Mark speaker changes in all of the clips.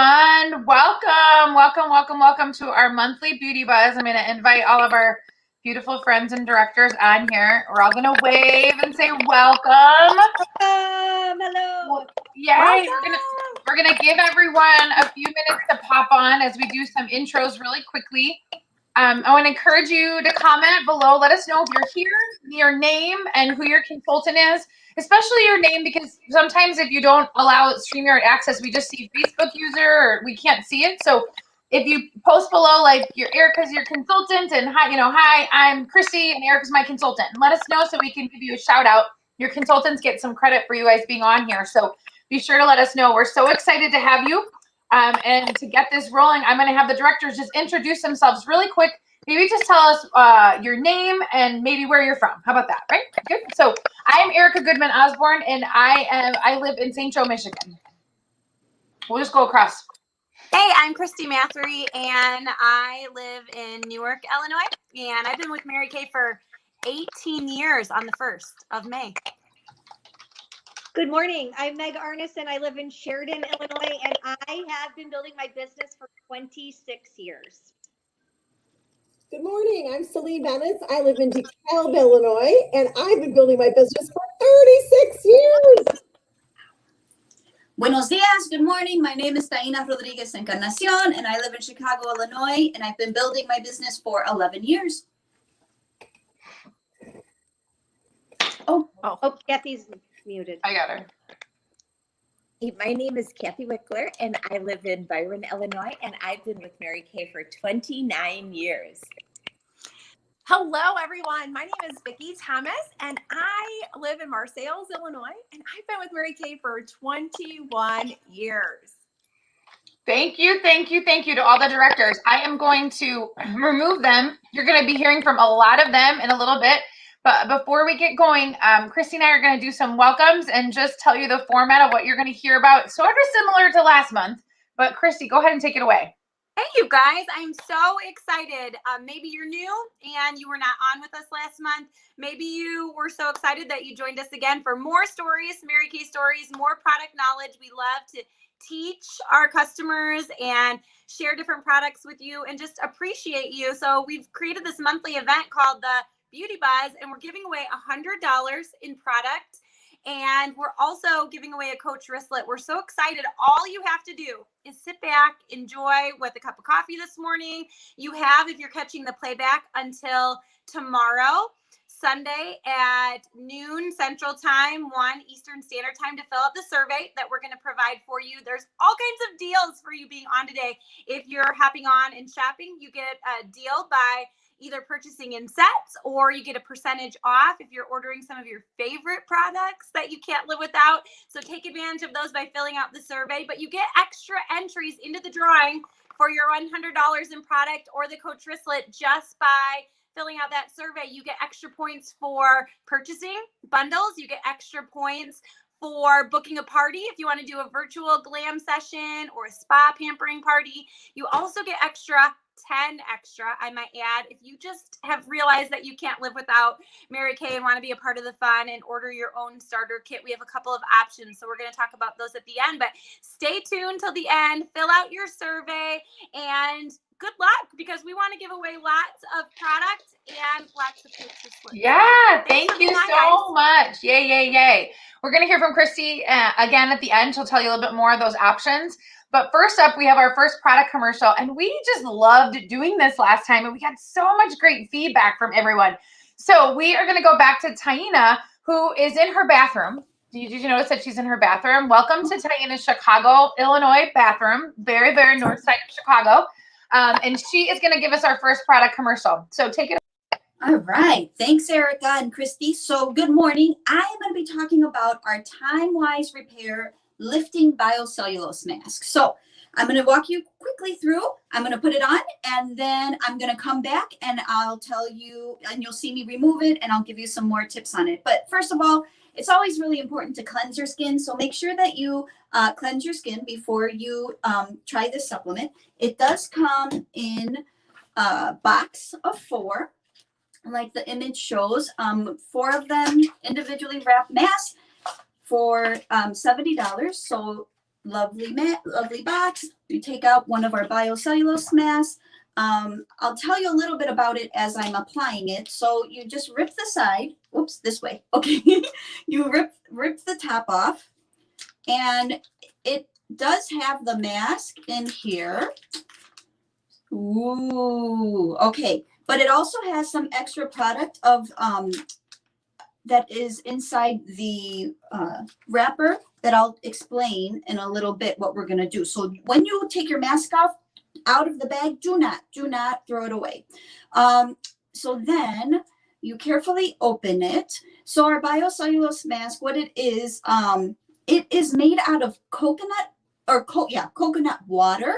Speaker 1: everyone. Welcome to our monthly beauty buzz. I'm going to invite all of our beautiful friends and directors on here. We're all going to wave and say welcome.
Speaker 2: Hello.
Speaker 1: Yay. We're gonna give everyone a few minutes to pop on as we do some intros really quickly. I want to encourage you to comment below. Let us know if you're here, your name, and who your consultant is, especially your name, because sometimes if you don't allow StreamYard access, we just see Facebook user or we can't see it. So if you post below, like Erica's your consultant and hi, I'm Christy and Erica's my consultant. And let us know so we can give you a shout out. Your consultants get some credit for you guys being on here. So be sure to let us know. We're so excited to have you. And to get this rolling, I'm going to have the directors just introduce themselves really quick. Maybe just tell us your name and maybe where you're from. How about that? Right? Good. So I am Erica Goodman Osborne, and I live in St. Joe, Michigan. We'll just go across.
Speaker 2: Hey, I'm Christy Mathery, and I live in Newark, Illinois. And I've been with Mary Kay for 18 years on the 1st of May.
Speaker 3: Good morning. I'm Meg Arneson. I live in Sheridan, Illinois, and I have been building my business for 26 years.
Speaker 4: Good morning. I'm Celine Bennett. I live in DeKalb, Illinois, and I've been building my business for 36 years.
Speaker 5: Buenos dias. Good morning. My name is Taina Rodriguez Encarnacion, and I live in Chicago, Illinois, and I've been building my business for 11 years.
Speaker 3: Oh, Kathy's muted.
Speaker 1: I got her.
Speaker 6: Hey, my name is Kathy Wickler, and I live in Byron, Illinois, and I've been with Mary Kay for 29 years.
Speaker 7: Hello, everyone. My name is Vicki Thomas, and I live in Marseilles, Illinois, and I've been with Mary Kay for 21 years.
Speaker 1: Thank you to all the directors. I am going to remove them. You're going to be hearing from a lot of them in a little bit. But before we get going, Christy and I are going to do some welcomes and just tell you the format of what you're going to hear about. Sort of similar to last month. But Christy, go ahead and take it away.
Speaker 2: Hey, you guys. I'm so excited. Maybe you're new and you were not on with us last month. Maybe you were so excited that you joined us again for more stories, Mary Kay stories, more product knowledge. We love to teach our customers and share different products with you and just appreciate you. So we've created this monthly event called the Beauty Buzz, and we're giving away $100 in product, and we're also giving away a Coach wristlet. We're so excited. All you have to do is sit back, enjoy with a cup of coffee this morning. You have, if you're catching the playback, until tomorrow, Sunday at noon Central Time, 1 Eastern Standard Time, to fill out the survey that we're going to provide for you. There's all kinds of deals for you being on today. If you're hopping on and shopping, you get a deal by either purchasing in sets, or you get a percentage off if you're ordering some of your favorite products that you can't live without. So take advantage of those by filling out the survey, but you get extra entries into the drawing for your $100 in product or the Coach wristlet just by filling out that survey. You get extra points for purchasing bundles. You get extra points for booking a party if you want to do a virtual glam session or a spa pampering party. You also get 10 extra, I might add, if you just have realized that you can't live without Mary Kay and want to be a part of the fun and order your own starter kit. We have a couple of options, so we're going to talk about those at the end, but stay tuned till the end, fill out your survey, and good luck, because we want to give away lots of products and lots of pictures.
Speaker 1: Yeah, thank you so much. Yay. We're going to hear from Christy again at the end. She'll tell you a little bit more of those options. But first up, we have our first product commercial, and we just loved doing this last time, and we got so much great feedback from everyone. So we are going to go back to Taina, who is in her bathroom. Did you notice that she's in her bathroom? Welcome to Taina's Chicago, Illinois bathroom, very, very north side of Chicago. And she is going to give us our first product commercial. So take it.
Speaker 5: All right. Thanks, Erica and Christy. So good morning. I am going to be talking about our Time-Wise Repair Lifting Biocellulose Mask. So I'm going to walk you quickly through. I'm going to put it on, and then I'm going to come back and I'll tell you, and you'll see me remove it, and I'll give you some more tips on it. But first of all, it's always really important to cleanse your skin. So make sure that you cleanse your skin before you try this supplement. It does come in a box of 4, like the image shows, 4 of them individually wrapped masks for $70. So lovely box. You take out one of our biocellulose masks. I'll tell you a little bit about it as I'm applying it. So you just rip the side. Whoops, this way. Okay. You rip the top off, and it does have the mask in here. Ooh, okay. But it also has some extra product of that is inside the wrapper that I'll explain in a little bit what we're going to do. So when you take your mask off out of the bag, do not throw it away. So then you carefully open it. So our biocellulose mask, what it is made out of coconut water,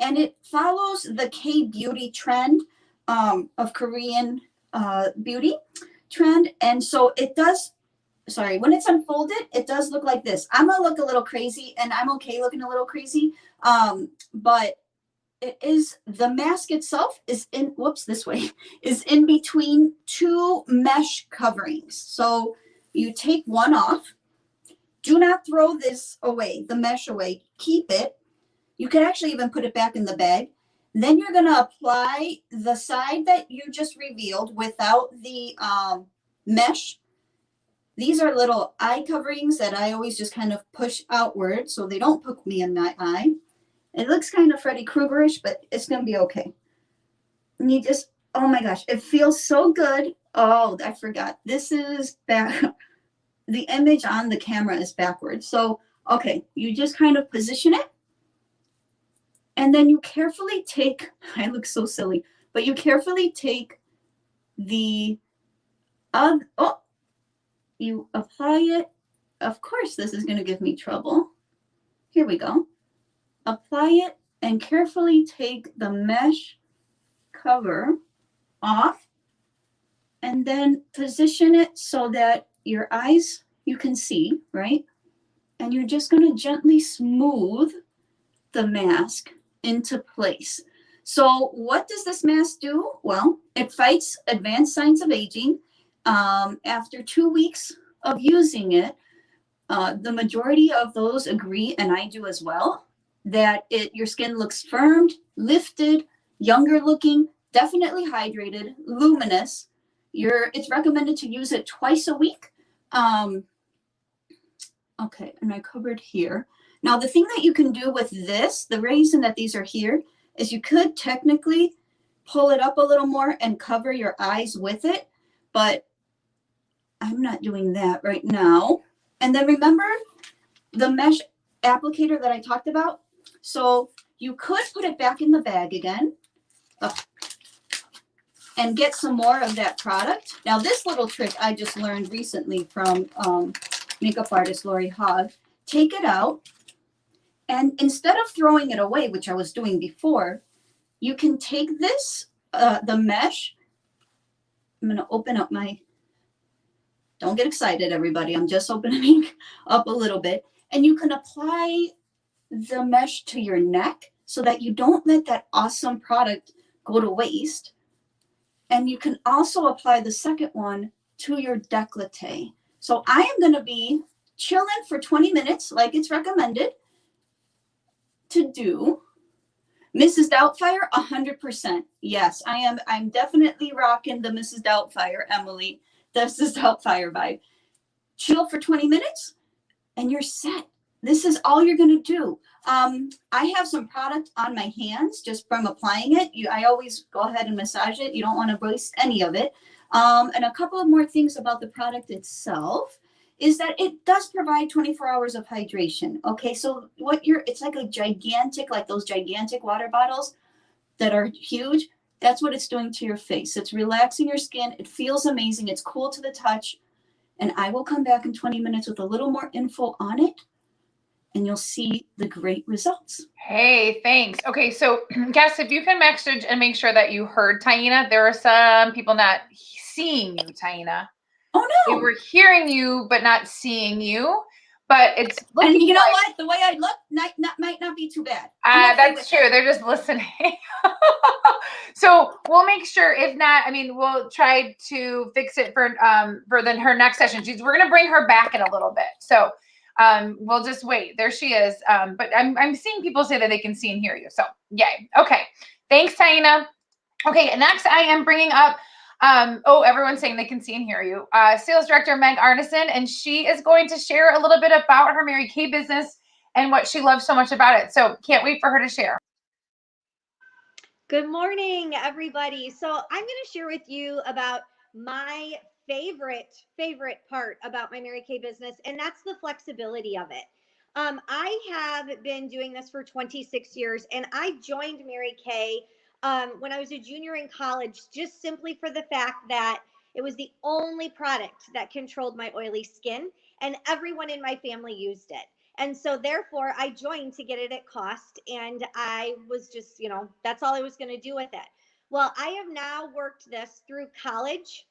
Speaker 5: and it follows the K-beauty trend of Korean beauty trend. And so it does, when it's unfolded, it does look like this. I'm gonna look a little crazy, and I'm okay looking a little crazy, but the mask itself is in between two mesh coverings. So you take one off. Do not throw this away, the mesh away. Keep it. You can actually even put it back in the bag. Then you're going to apply the side that you just revealed without the mesh. These are little eye coverings that I always just kind of push outward so they don't poke me in my eye. It looks kind of Freddy Krueger-ish, but it's going to be okay. And you just, oh my gosh, it feels so good. Oh, I forgot. This is back. The image on the camera is backwards. So, okay, you just kind of position it. And then you carefully take, I look so silly, but you carefully take you apply it. Of course, this is going to give me trouble. Here we go. Apply it and carefully take the mesh cover off, and then position it so that your eyes, you can see, right? And you're just going to gently smooth the mask into place. So what does this mask do? Well, it fights advanced signs of aging. After 2 weeks of using it, the majority of those agree, and I do as well, that your skin looks firmed, lifted, younger looking, definitely hydrated, luminous. It's recommended to use it twice a week. Okay, and I covered here. Now, the thing that you can do with this, the reason that these are here, is you could technically pull it up a little more and cover your eyes with it, but I'm not doing that right now. And then remember the mesh applicator that I talked about? So you could put it back in the bag again and get some more of that product. Now, this little trick I just learned recently from makeup artist Lori Hogg. Take it out, and instead of throwing it away, which I was doing before, you can take this, the mesh. I'm going to open up don't get excited, everybody. I'm just opening up a little bit. And you can apply the mesh to your neck so that you don't let that awesome product go to waste. And you can also apply the second one to your décolleté. So I am going to be chilling for 20 minutes like it's recommended to do. Mrs. Doubtfire, 100%. Yes, I am. I'm definitely rocking the Mrs. Doubtfire, Emily. This is Doubtfire vibe. Chill for 20 minutes and you're set. This is all you're going to do. I have some product on my hands just from applying it. I always go ahead and massage it. You don't want to waste any of it. And a couple of more things about the product itself is that it does provide 24 hours of hydration. Okay, so it's like those gigantic water bottles that are huge. That's what it's doing to your face. It's relaxing your skin. It feels amazing. It's cool to the touch. And I will come back in 20 minutes with a little more info on it, and you'll see the great results.
Speaker 1: Hey, thanks. Okay, so guys, if you can message and make sure that you heard Taina. There are some people not seeing you, Taina.
Speaker 5: Oh no!
Speaker 1: They were hearing you but not seeing you. But it's looking.
Speaker 5: And you know what? The way I look might not be too bad.
Speaker 1: That's true. They're just listening. So we'll make sure. If not, we'll try to fix it for her next session. We're gonna bring her back in a little bit. So We'll just wait. There she is. But I'm seeing people say that they can see and hear you. So yay. Okay. Thanks, Taina. Okay. Next, I am bringing up. Everyone's saying they can see and hear you. Sales Director Meg Arneson, and she is going to share a little bit about her Mary Kay business and what she loves so much about it. So can't wait for her to share.
Speaker 3: Good morning, everybody. So I'm going to share with you about my favorite part about my Mary Kay business, and that's the flexibility of it. I have been doing this for 26 years, and I joined Mary Kay when I was a junior in college, just simply for the fact that it was the only product that controlled my oily skin, and everyone in my family used it. And so therefore I joined to get it at cost. And I was just, that's all I was going to do with it. Well, I have now worked this through college,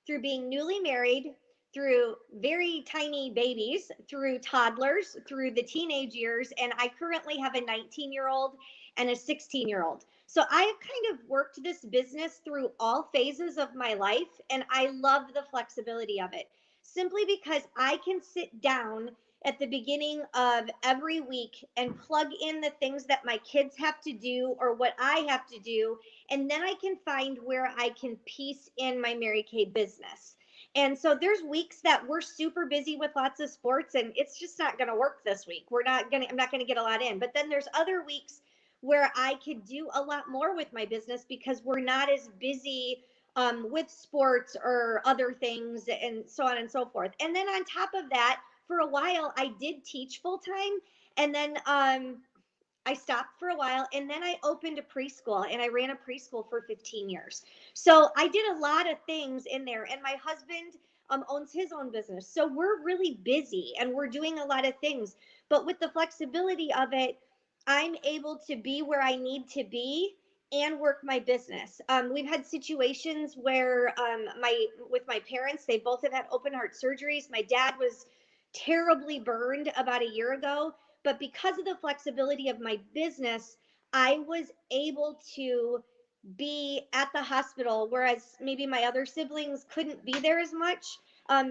Speaker 3: through being newly married, through very tiny babies, through toddlers, through the teenage years. And I currently have a 19-year-old and a 16-year-old. So I have kind of worked this business through all phases of my life. And I love the flexibility of it simply because I can sit down at the beginning of every week and plug in the things that my kids have to do or what I have to do. And then I can find where I can piece in my Mary Kay business. And so there's weeks that we're super busy with lots of sports and it's just not going to work this week. I'm not going to get a lot in. But then there's other weeks where I could do a lot more with my business because we're not as busy with sports or other things and so on and so forth. And then on top of that, for a while I did teach full time, and then I stopped for a while, and then I opened a preschool, and I ran a preschool for 15 years. So I did a lot of things in there, and my husband owns his own business. So we're really busy and we're doing a lot of things, but with the flexibility of it, I'm able to be where I need to be and work my business. We've had situations where with my parents, they both have had open heart surgeries. My dad was terribly burned about a year ago, but because of the flexibility of my business, I was able to be at the hospital, whereas maybe my other siblings couldn't be there as much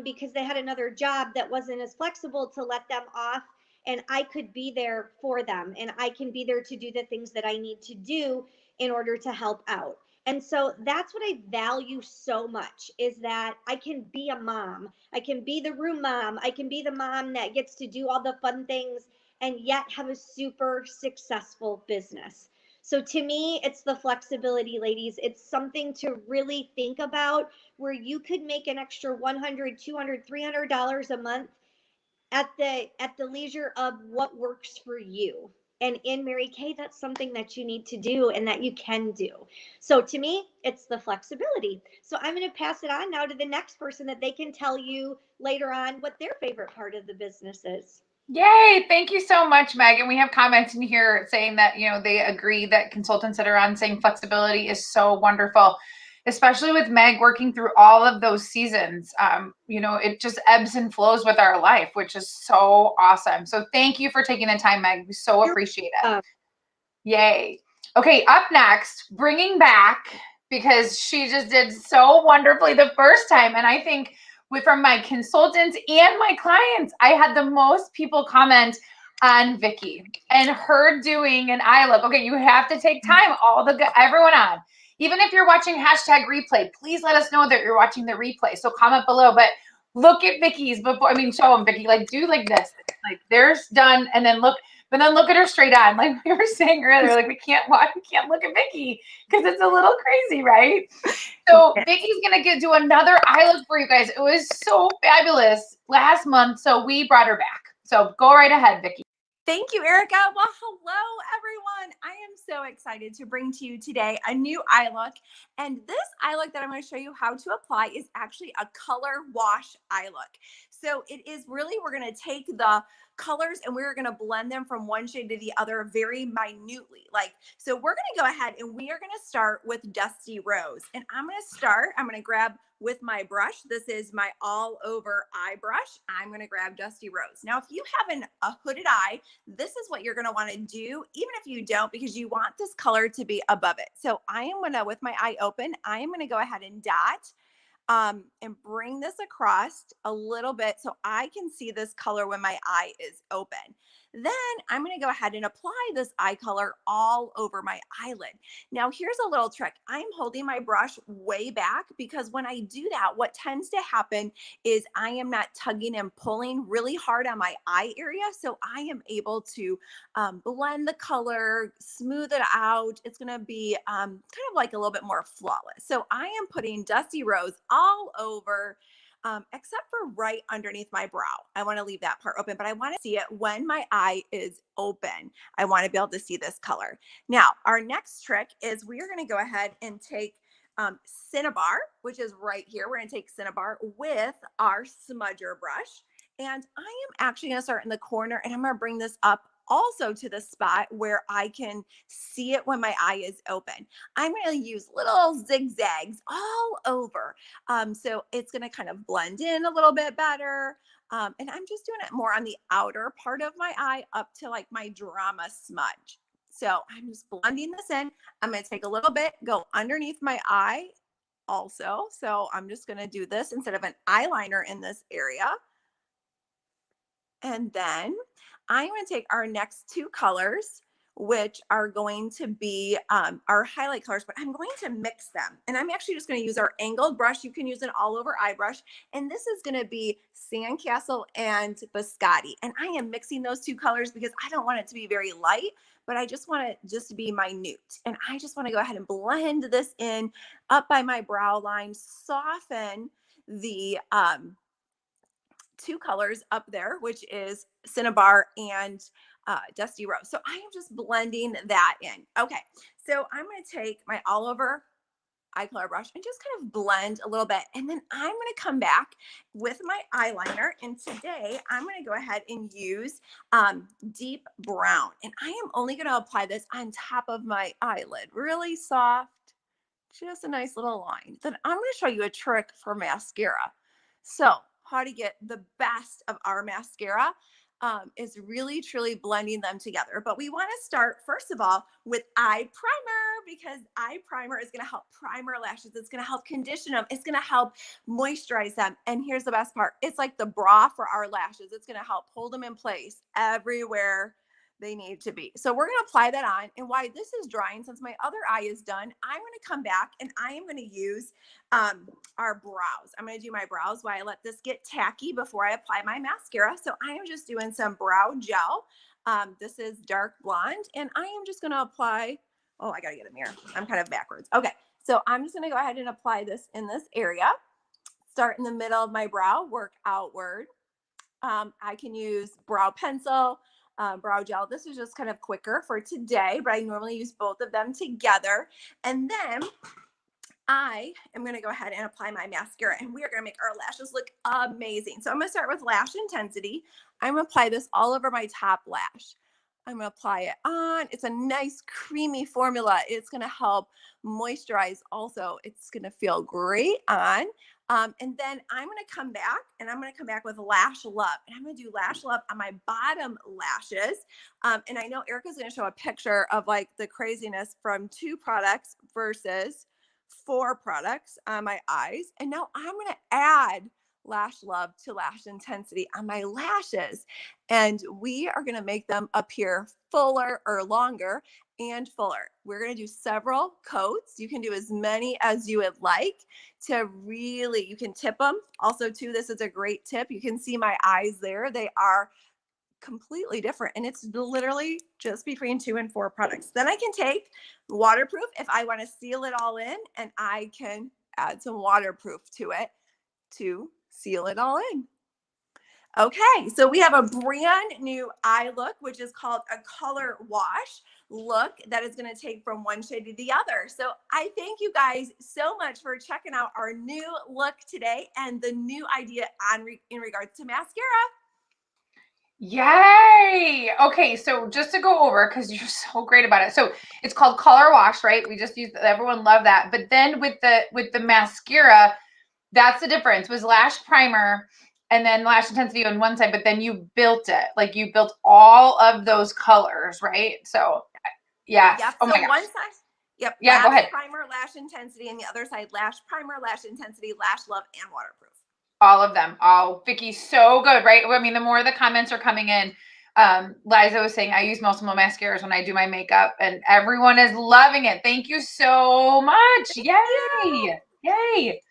Speaker 3: because they had another job that wasn't as flexible to let them off. And I could be there for them, and I can be there to do the things that I need to do in order to help out. And so that's what I value so much, is that I can be a mom. I can be the room mom. I can be the mom that gets to do all the fun things and yet have a super successful business. So to me, it's the flexibility, ladies. It's something to really think about, where you could make an extra $100, $200, $300 a month at the leisure of what works for you. And in Mary Kay, that's something that you need to do and that you can do. So to me, it's the flexibility. So I'm going to pass it on now to the next person, that they can tell you later on what their favorite part of the business is.
Speaker 1: Yay. Thank you so much, Meg. And we have comments in here saying that, they agree that consultants that are on saying flexibility is so wonderful, especially with Meg working through all of those seasons. It just ebbs and flows with our life, which is so awesome. So thank you for taking the time, Meg. We so appreciate it. Yay. Okay. Up next, bringing back, because she just did so wonderfully the first time. And I think from my consultants and my clients, I had the most people comment on Vicky and her doing an eye look. Okay, you have to take time, everyone on. Even if you're watching #replay, please let us know that you're watching the replay. So comment below, but look at Vicky's before. Show them, Vicky, do like this. Like there's done, and then look at her straight on. Like we were saying earlier, we can't look at Vicky because it's a little crazy, right? So Vicky's gonna do another eye look for you guys. It was so fabulous last month, so we brought her back. So go right ahead, Vicky.
Speaker 7: Thank you, Erica. Well, hello, everyone. I am so excited to bring to you today a new eye look. And this eye look that I'm going to show you how to apply is actually a color wash eye look. So it is really, we're going to take the colors and we're going to blend them from one shade to the other very minutely. So we're going to go ahead and we are going to start with Dusty Rose. And I'm going to grab with my brush. This is my all over eye brush. I'm going to grab Dusty Rose. Now, if you have a hooded eye, this is what you're going to want to do, even if you don't, because you want this color to be above it. So I am going to, with my eye open, I am going to go ahead and dot and bring this across a little bit so I can see this color when my eye is open. Then I'm going to go ahead and apply this eye color all over my eyelid. Now, here's a little trick. I'm holding my brush way back because when I do that, what tends to happen is I am not tugging and pulling really hard on my eye area. So I am able to blend the color, smooth it out. It's going to be kind of like a little bit more flawless. So I am putting Dusty Rose all over, except for right underneath my brow. I want to leave that part open, but I want to see it when my eye is open. I want to be able to see this color. Now, our next trick is we are going to go ahead and take Cinnabar, which is right here. We're going to take Cinnabar with our smudger brush. And I am actually going to start in the corner, and I'm going to bring this up also to the spot where I can see it when my eye is open. I'm going to use little zigzags all over. So it's going to kind of blend in a little bit better. And I'm just doing it more on the outer part of my eye up to like my drama smudge. So I'm just blending this in. I'm going to take a little bit, go underneath my eye also. So I'm just going to do this instead of an eyeliner in this area. And then I'm going to take our next two colors, which are going to be our highlight colors, but I'm going to mix them. And I'm actually just going to use our angled brush. You can use an all over eye brush. And this is going to be Sandcastle and Biscotti. And I am mixing those two colors because I don't want it to be very light, but I just want it just to be minute. And I just want to go ahead and blend this in up by my brow line, soften the two colors up there, which is Cinnabar and Dusty Rose. So I am just blending that in. Okay, so I'm going to take my all over eye color brush and just kind of blend a little bit. And then I'm going to come back with my eyeliner. And today I'm going to go ahead and use deep brown. And I am only going to apply this on top of my eyelid, really soft, just a nice little line. Then I'm going to show you a trick for mascara. So how to get the best of our mascara is really truly blending them together. But we want to start first of all with eye primer, because eye primer is going to help prime our lashes. It's going to help condition them. It's going to help moisturize them. And here's the best part. It's like the bra for our lashes. It's going to help hold them in place everywhere they need to be. So we're going to apply that on. And while this is drying, since my other eye is done, I'm going to come back and I am going to use our brows. I'm going to do my brows while I let this get tacky before I apply my mascara. So I am just doing some brow gel. This is dark blonde, and I am just going to apply, oh, I got to get a mirror. I'm kind of backwards. Okay. So I'm just going to go ahead and apply this in this area. Start in the middle of my brow, work outward. I can use brow pencil, brow gel. This is just kind of quicker for today, but I normally use both of them together. And then I am going to go ahead and apply my mascara, and we are going to make our lashes look amazing. So I'm going to start with Lash Intensity. I'm going to apply this all over my top lash. I'm going to apply it on. It's a nice creamy formula. It's going to help moisturize also. It's going to feel great on. And then I'm going to come back, and I'm going to come back with Lash Love. And I'm going to do Lash Love on my bottom lashes. And I know Erica's going to show a picture of like the craziness from 2 products versus 4 products on my eyes. And now I'm going to add Lash Love to Lash Intensity on my lashes. And we are going to make them appear fuller or longer and fuller. We're going to do several coats. You can do as many as you would like to really, you can tip them. Also too, this is a great tip. You can see my eyes there. They are completely different, and it's literally just between 2 and 4 products. Then I can take waterproof if I want to seal it all in, and I can add some waterproof to it to seal it all in. Okay, so we have a brand new eye look, which is called a color wash look that is going to take from one shade to the other. So I thank you guys so much for checking out our new look today and the new idea in regards to mascara.
Speaker 1: Yay! Okay, so just to go over, because you're so great about it. So it's called Color Wash, right? We just used, everyone loved that. But then with the mascara, that's the difference. Was Lash Primer and then Lash Intensity on one side, but then you built it. Like you built all of those colors, right? So yes.
Speaker 7: Yep.
Speaker 1: Oh
Speaker 7: So
Speaker 1: my gosh.
Speaker 7: one side, Yep.
Speaker 1: Yeah, go
Speaker 7: lash
Speaker 1: ahead.
Speaker 7: primer, lash intensity, and the other side, lash primer, lash intensity, lash love, and waterproof.
Speaker 1: All of them. Oh, Vicky, so good, right? I mean, the more the comments are coming in, Liza was saying, I use multiple mascaras when I do my makeup, and everyone is loving it. Thank you so much. Yay. Yay.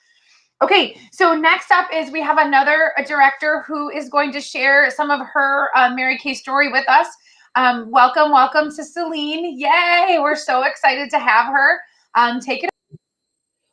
Speaker 1: Okay, so next up is we have another director who is going to share some of her Mary Kay story with us. Welcome to Celine. Yay, we're so excited to have her. Take it.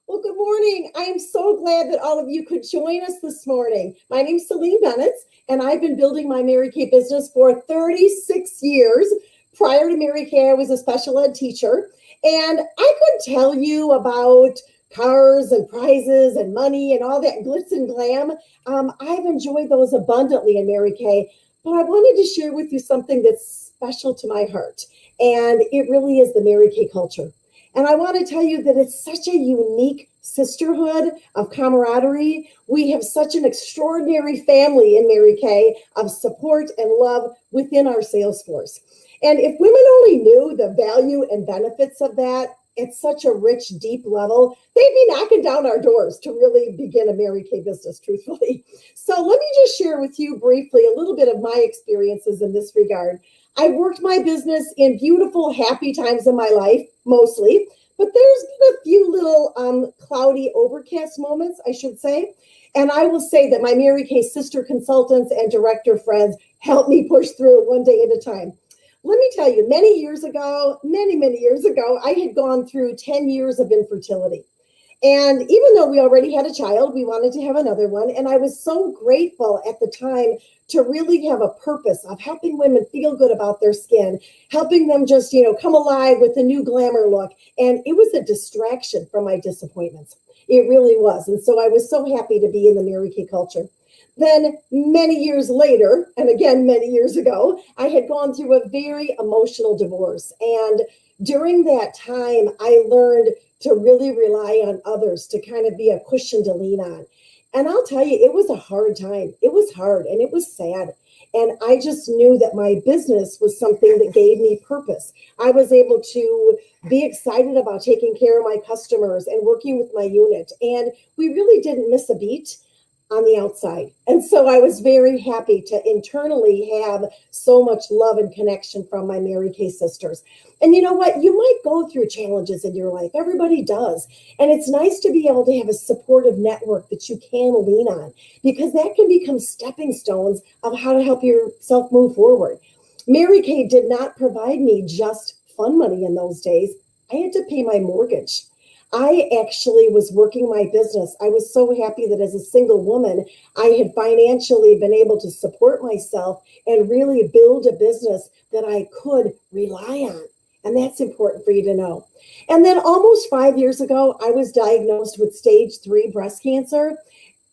Speaker 4: Well, good morning. I am so glad that all of you could join us this morning. My name is Celine Bennett, and I've been building my Mary Kay business for 36 years. Prior to Mary Kay, I was a special ed teacher, and I could tell you about cars and prizes and money and all that glitz and glam. I've enjoyed those abundantly in Mary Kay, but I wanted to share with you something that's special to my heart, and it really is the Mary Kay culture. And I want to tell you that it's such a unique sisterhood of camaraderie. We have such an extraordinary family in Mary Kay of support and love within our sales force. And if women only knew the value and benefits of that at such a rich, deep level, they'd be knocking down our doors to really begin a Mary Kay business, truthfully. So let me just share with you briefly a little bit of my experiences in this regard. I worked my business in beautiful, happy times in my life, mostly, but there's been a few little cloudy, overcast moments, I should say. And I will say that my Mary Kay sister consultants and director friends helped me push through it one day at a time. Let me tell you, many years ago, many years ago, I had gone through 10 years of infertility. And even though we already had a child, we wanted to have another one. And I was so grateful at the time to really have a purpose of helping women feel good about their skin, helping them just, come alive with a new glamour look. And it was a distraction from my disappointments. It really was. And so I was so happy to be in the Mary Kay culture. Then many years later, and again, many years ago, I had gone through a very emotional divorce. And during that time, I learned to really rely on others to kind of be a cushion to lean on. And I'll tell you, it was a hard time. It was hard and it was sad. And I just knew that my business was something that gave me purpose. I was able to be excited about taking care of my customers and working with my unit. And we really didn't miss a beat on the outside. And so I was very happy to internally have so much love and connection from my Mary Kay sisters. And you know what? You might go through challenges in your life. Everybody does. And it's nice to be able to have a supportive network that you can lean on, because that can become stepping stones of how to help yourself move forward. Mary Kay did not provide me just fun money in those days. I had to pay my mortgage. I actually was working my business. I was so happy that as a single woman, I had financially been able to support myself and really build a business that I could rely on. And that's important for you to know. And then almost 5 years ago, I was diagnosed with stage 3 breast cancer.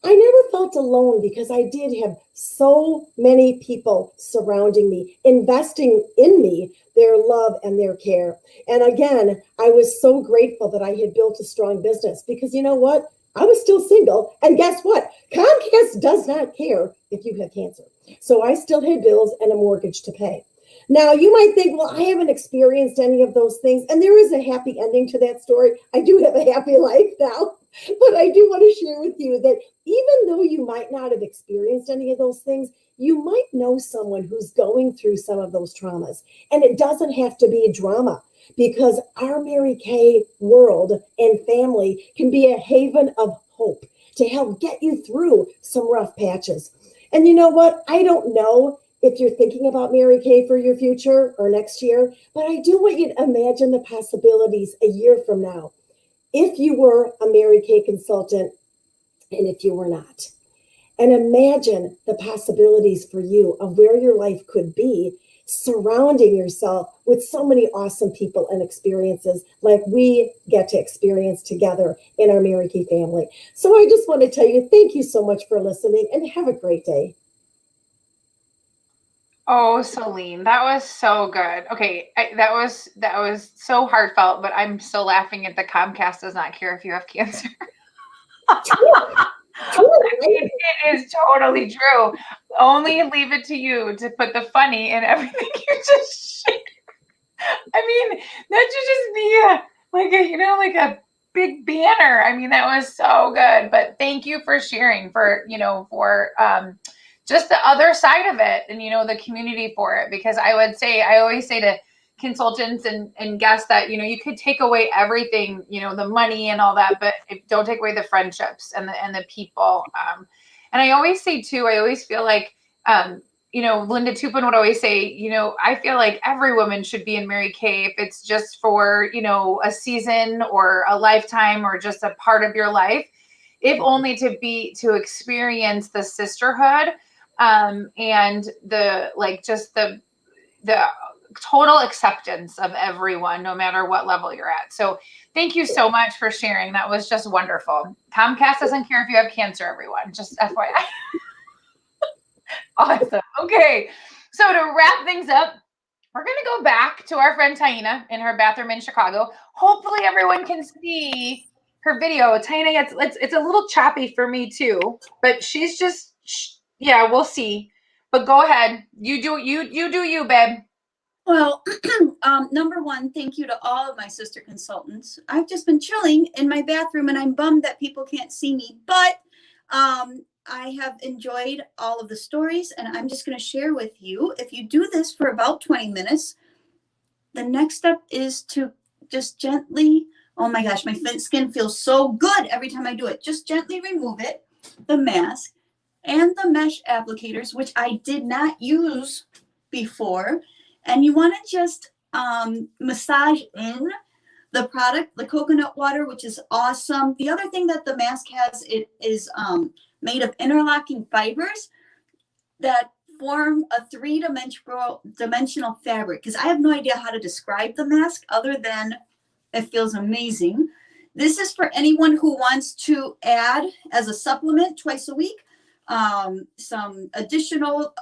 Speaker 4: I never felt alone because I did have so many people surrounding me, investing in me, their love and their care. And again, I was so grateful that I had built a strong business, because you know what? I was still single. And guess what? Comcast does not care if you have cancer. So I still had bills and a mortgage to pay. Now, you might think, well, I haven't experienced any of those things. And there is a happy ending to that story. I do have a happy life now. But I do want to share with you that even though you might not have experienced any of those things, you might know someone who's going through some of those traumas. And it doesn't have to be drama, because our Mary Kay world and family can be a haven of hope to help get you through some rough patches. And you know what? I don't know if you're thinking about Mary Kay for your future or next year, but I do want you to imagine the possibilities a year from now. If you were a Mary Kay consultant and if you were not. And imagine the possibilities for you of where your life could be, surrounding yourself with so many awesome people and experiences like we get to experience together in our Mary Kay family. So I just want to tell you, thank you so much for listening and have a great day.
Speaker 1: Oh, Celine, that was so good. Okay, that was so heartfelt, but I'm still laughing at the Comcast does not care if you have cancer. I mean, it is totally true. Only leave it to you to put the funny in everything you just shared. I mean, that should just be like a, like a big banner. I mean, that was so good. But thank you for sharing, for just the other side of it, and the community for it. Because I always say to consultants and guests that you could take away everything, the money and all that, but don't take away the friendships and the people. And I always say too, I always feel like Linda Tupin would always say, I feel like every woman should be in Mary Kay, if it's just for, a season or a lifetime or just a part of your life, if only to experience the sisterhood, and the total acceptance of everyone, no matter what level you're at. So thank you so much for sharing. That was just wonderful. Comcast doesn't care if you have cancer, everyone, just FYI. Awesome. Okay. So to wrap things up, we're going to go back to our friend Taina in her bathroom in Chicago. Hopefully everyone can see her video. Taina, it's a little choppy for me too, but she's just, yeah, we'll see. But go ahead. You do you, babe.
Speaker 5: Well, number one, thank you to all of my sister consultants. I've just been chilling in my bathroom and I'm bummed that people can't see me, but I have enjoyed all of the stories and I'm just going to share with you. If you do this for about 20 minutes, the next step is to just gently, oh my gosh, my skin feels so good every time I do it. Just gently remove it, the mask and the mesh applicators, which I did not use before. And you want to just massage in the product, the coconut water, which is awesome. The other thing that the mask has, it is made of interlocking fibers that form a three-dimensional fabric. Because I have no idea how to describe the mask other than it feels amazing. This is for anyone who wants to add as a supplement twice a week, some additional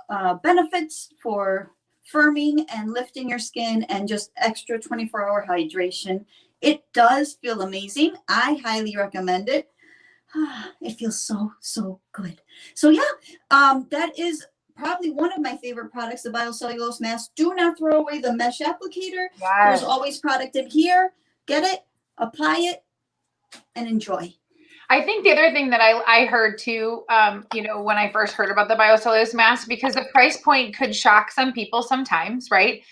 Speaker 5: benefits for firming and lifting your skin and just extra 24-hour hydration. It does feel amazing. I highly recommend it. It feels so, so good. So yeah, that is probably one of my favorite products, the biocellulose mask. Do not throw away the mesh applicator.
Speaker 1: Yes.
Speaker 5: There's always product in here. Get it, apply it, and enjoy.
Speaker 1: I think the other thing that I heard too, when I first heard about the biocellulose mask, because the price point could shock some people sometimes, right?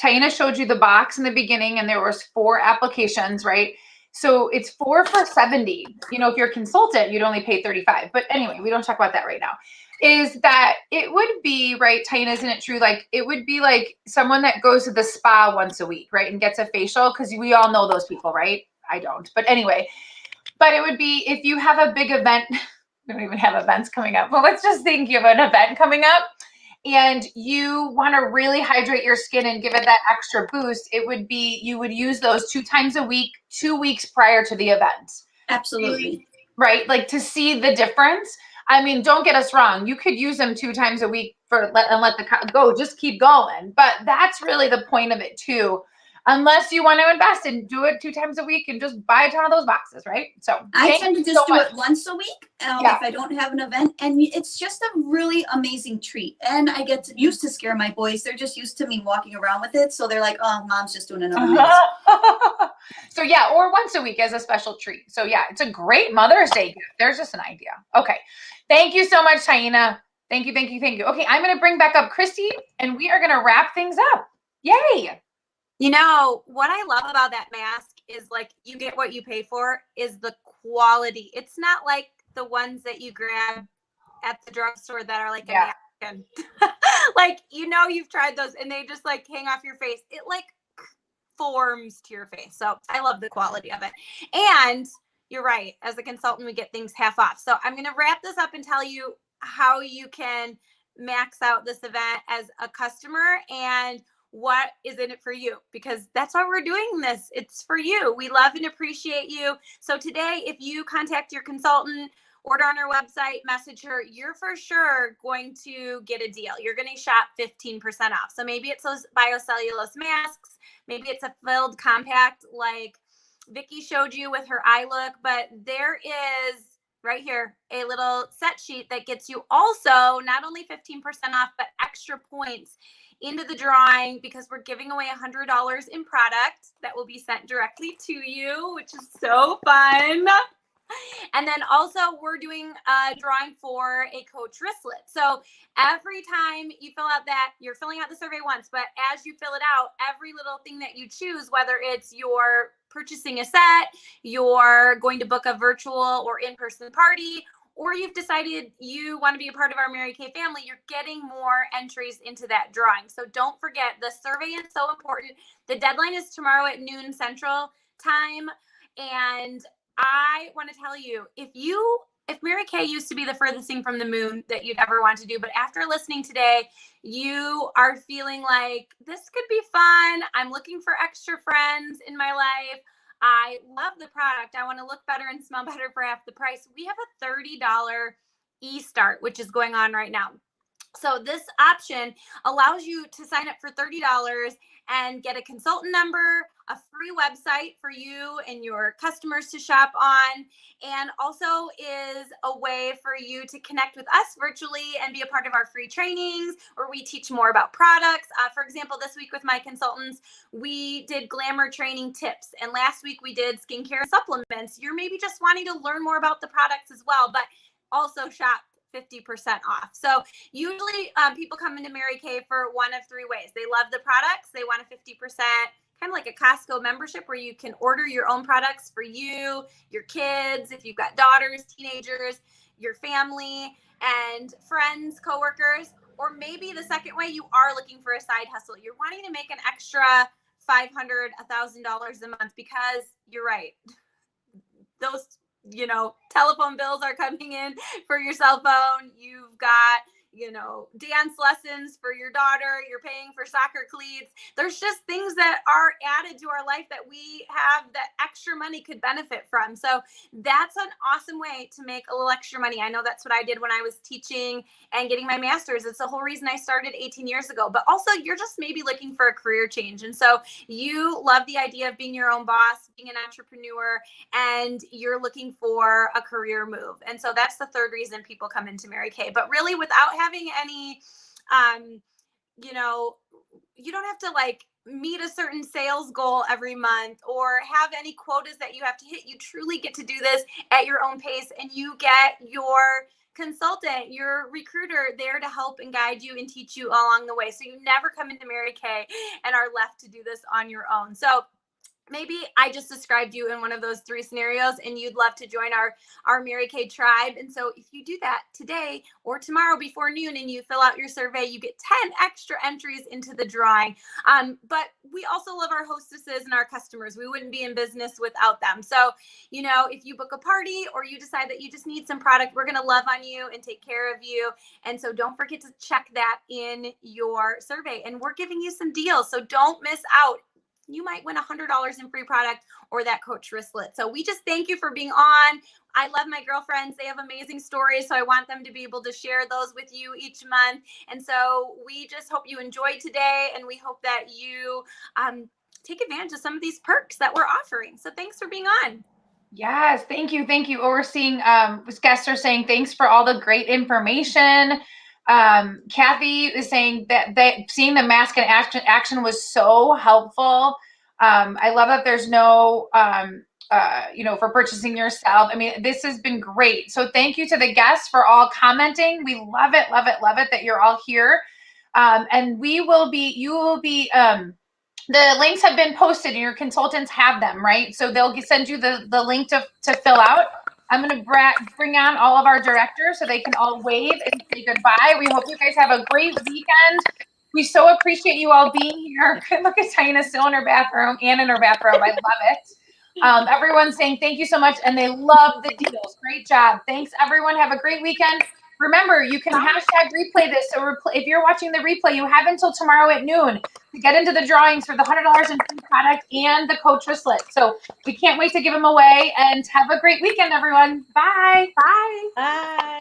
Speaker 1: Taina showed you the box in the beginning and there was 4 applications, right? So it's 4 for $70. If you're a consultant, you'd only pay $35. But anyway, we don't talk about that right now. Is that it would be, right, Taina, isn't it true? Like it would be like someone that goes to the spa once a week, right? And gets a facial, because we all know those people, right? I don't. But anyway, but it would be if you have a big event, we don't even have events coming up, but let's just think you have an event coming up and you want to really hydrate your skin and give it that extra boost, it would be, you would use those 2 times a week, 2 weeks prior to the event.
Speaker 5: Absolutely.
Speaker 1: Right? Like to see the difference. I mean, don't get us wrong. You could use them 2 times a week and let the go, just keep going. But that's really the point of it too. Unless you want to invest and do it 2 times a week and just buy a ton of those boxes, right? So
Speaker 5: I tend to just do it once a week if I don't have an event. And it's just a really amazing treat. And I get used to scare my boys. They're just used to me walking around with it. So they're like, oh, mom's just doing another mask.
Speaker 1: So yeah, or once a week as a special treat. So yeah, it's a great Mother's Day gift. There's just an idea. Okay. Thank you so much, Taina. Thank you. Okay, I'm going to bring back up Christy and we are going to wrap things up. Yay.
Speaker 2: What I love about that mask is like you get what you pay for is the quality. It's not like the ones that you grab at the drugstore that are like a napkin. Like, you've tried those and they just like hang off your face. It like forms to your face. So I love the quality of it. And you're right. As a consultant, we get things half off. So I'm going to wrap this up and tell you how you can max out this event as a customer and what is in it for you, because that's why we're doing this. It's for you. We love and appreciate you. So today, if you contact your consultant, order on our website, message her, you're for sure going to get a deal. You're going to shop 15% off. So maybe it's those biocellulose masks. Maybe it's a filled compact like Vicki showed you with her eye look, but there is right here a little set sheet that gets you also not only 15% off, but extra points into the drawing because we're giving away $100 in product that will be sent directly to you, which is so fun. And then also we're doing a drawing for a Coach wristlet. So every time you fill out that, you're filling out the survey once, but as you fill it out, every little thing that you choose, whether it's you're purchasing a set, you're going to book a virtual or in-person party, or you've decided you want to be a part of our Mary Kay family, you're getting more entries into that drawing. So don't forget, the survey is so important. The deadline is tomorrow at noon Central Time. And I want to tell you, if Mary Kay used to be the furthest thing from the moon that you'd ever want to do, but after listening today, you are feeling like this could be fun. I'm looking for extra friends in my life. I love the product. I want to look better and smell better for half the price. We have a $30 e-start, which is going on right now. So this option allows you to sign up for $30 and get a consultant number, a free website for you and your customers to shop on, and also is a way for you to connect with us virtually and be a part of our free trainings where we teach more about products. For example, this week with my consultants, we did glamour training tips, and last week we did skincare supplements. You're maybe just wanting to learn more about the products as well, but also shop 50% off. So usually people come into Mary Kay for one of three ways. They love the products. They want a 50%, kind of like a Costco membership where you can order your own products for you, your kids, if you've got daughters, teenagers, your family and friends, coworkers. Or maybe the second way, you are looking for a side hustle. You're wanting to make an extra $500, $1,000 a month because you're right. Those telephone bills are coming in for your cell phone. You've got, dance lessons for your daughter. You're paying for soccer cleats. There's just things that are added to our life that we have that extra money could benefit from. So that's an awesome way to make a little extra money. I know that's what I did when I was teaching and getting my master's. It's the whole reason I started 18 years ago. But also you're just maybe looking for a career change. And so you love the idea of being your own boss, being an entrepreneur, and you're looking for a career move. And so that's the third reason people come into Mary Kay. But really, without having any, you don't have to meet a certain sales goal every month or have any quotas that you have to hit. You truly get to do this at your own pace, and you get your consultant, your recruiter there to help and guide you and teach you along the way. So you never come into Mary Kay and are left to do this on your own. So maybe I just described you in one of those three scenarios and you'd love to join our Mary Kay tribe. And so if you do that today or tomorrow before noon and you fill out your survey, you get 10 extra entries into the drawing. But we also love our hostesses and our customers. We wouldn't be in business without them. So, if you book a party or you decide that you just need some product, we're going to love on you and take care of you. And so don't forget to check that in your survey. And we're giving you some deals, so don't miss out. You might win $100 in free product or that Coach wristlet. So we just thank you for being on. I love my girlfriends. They have amazing stories. So I want them to be able to share those with you each month. And so we just hope you enjoyed today. And we hope that you take advantage of some of these perks that we're offering. So thanks for being on.
Speaker 1: Yes, thank you. Thank you. We're seeing guests are saying thanks for all the great information. Kathy is saying that seeing the mask in action was so helpful. I love that there's no, for purchasing yourself. I mean, this has been great. So thank you to the guests for all commenting. We love it, love it, love it that you're all here. And you will be, the links have been posted and your consultants have them, right? So they'll send you the link to fill out. I'm going to bring on all of our directors so they can all wave and say goodbye. We hope you guys have a great weekend. We so appreciate you all being here. Look at Tina still in her bathroom and in her bathrobe. I love it. Everyone's saying thank you so much, and they love the deals. Great job. Thanks, everyone. Have a great weekend. Remember, you can hashtag replay this. So if you're watching the replay, you have until tomorrow at noon to get into the drawings for the $100 in free product and the Coach wristlet. So we can't wait to give them away, and have a great weekend, everyone. Bye.
Speaker 2: Bye.
Speaker 3: Bye.